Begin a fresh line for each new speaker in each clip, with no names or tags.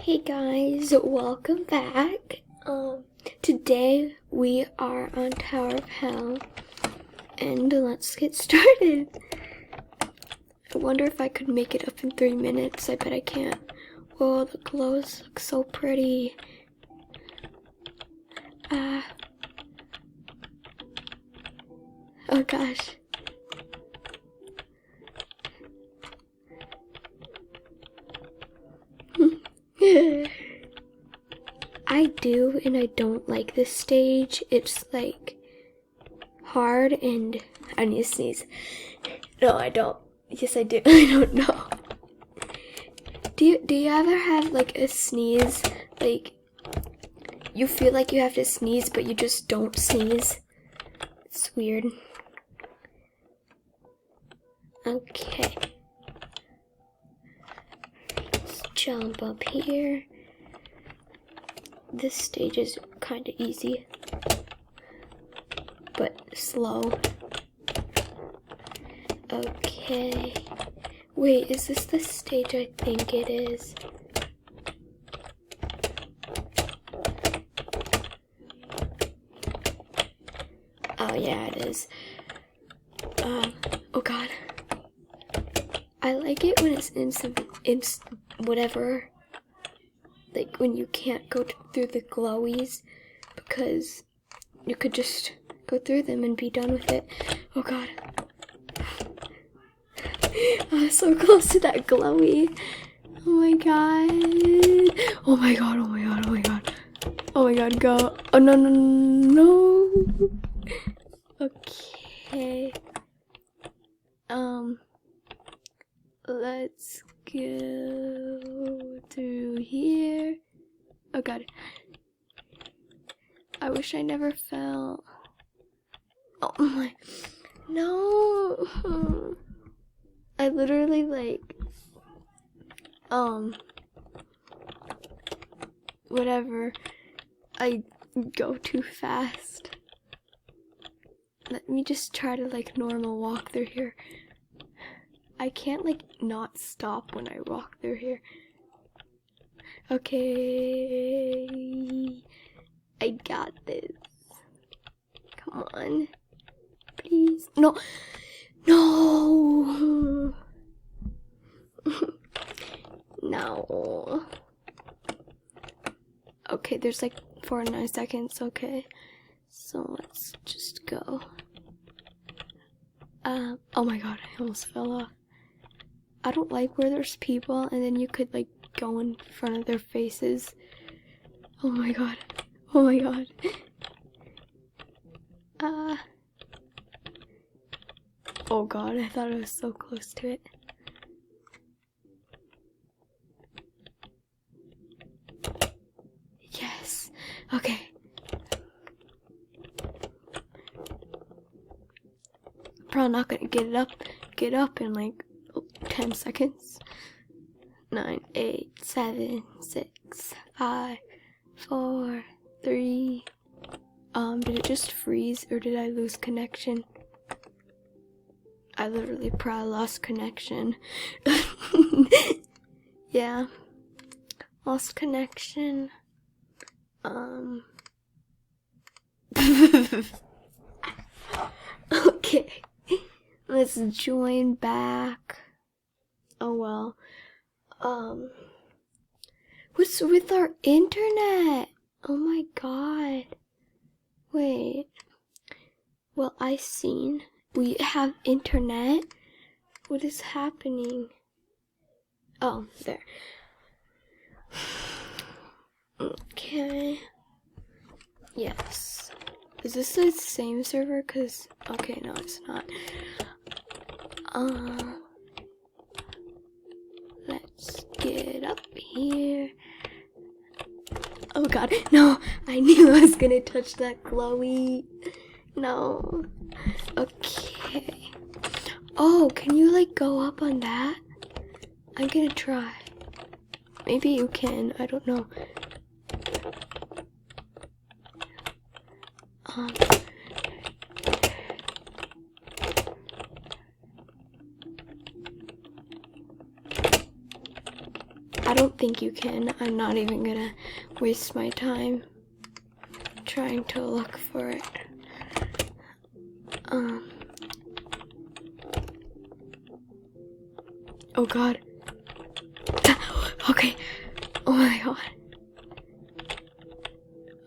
Hey guys, welcome back. Today we are on Tower of Hell, and let's get started. I wonder if I could make it up in 3 minutes. I bet I can't. Whoa, the glows look so pretty. Oh gosh. I do and I don't like this stage. It's like hard and I need to sneeze. No, I don't. Yes, I do. I don't know. Do you ever have like a sneeze, like you feel like you have to sneeze but you just don't sneeze? It's weird. Okay. Let's jump up here. This stage is kind of easy, but slow. Okay. Wait, is this the stage I think it is? Oh yeah, it is. Oh god. I like it when it's in whatever, like when you can't go through the glowies, because you could just go through them and be done with it. Oh god. I was so close to that glowy. Oh my god. Oh my god, oh my god, oh my god. Oh my god, go. Oh no, no, no. Okay. Let's go through here. Oh god. I wish I never fell. Oh my. No. I literally whatever. I go too fast. Let me just try to normal walk through here. I can't not stop when I walk through here. Okay. I got this. Come on. Please. No. No. No. Okay, there's 4 and 9 seconds. Okay. So let's just go. Oh my god, I almost fell off. I don't like where there's people and then you could go in front of their faces. Oh my god. Oh my god. Oh god, I thought I was so close to it. Yes. Okay. Probably not gonna get up in 10 seconds. 9, 8, 7, 6, 5, 4, 3. Did it just freeze or did I lose connection? I literally probably lost connection. Yeah. Lost connection. Okay. Let's join back. Oh well. What's with our internet? Oh my god. Wait. Well, I seen we have internet. What is happening? Oh, there. Okay. Yes. Is this the same server? Cause okay, no, it's not. Let's get up here. Oh god, no! I knew I was gonna touch that glowy. No. Okay. Oh, can you go up on that? I'm gonna try. Maybe you can, I don't know. I don't don't think you can. I'm not even gonna waste my time trying to look for it. Oh god. Okay. Oh my god.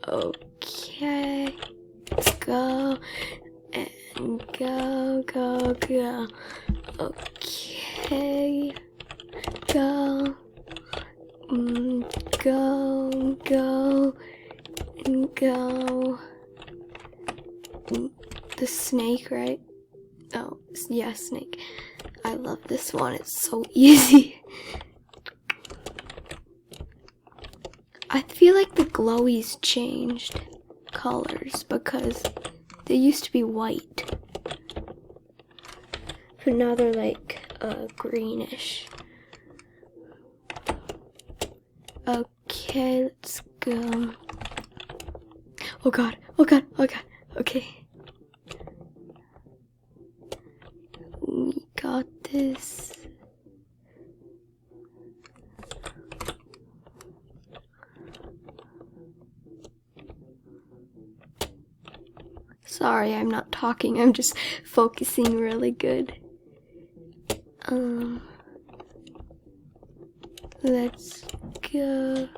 Okay. Let's go. And go, go, go. Okay. Go. Go, go. And go. The snake, right? Oh, yeah, snake. I love this one. It's so easy. I feel like the glowies changed colors because they used to be white. But now they're like greenish. Okay, let's go. Oh god, oh god, oh god. Okay. We got this. Sorry, I'm not talking. I'm just focusing really good. Let's go.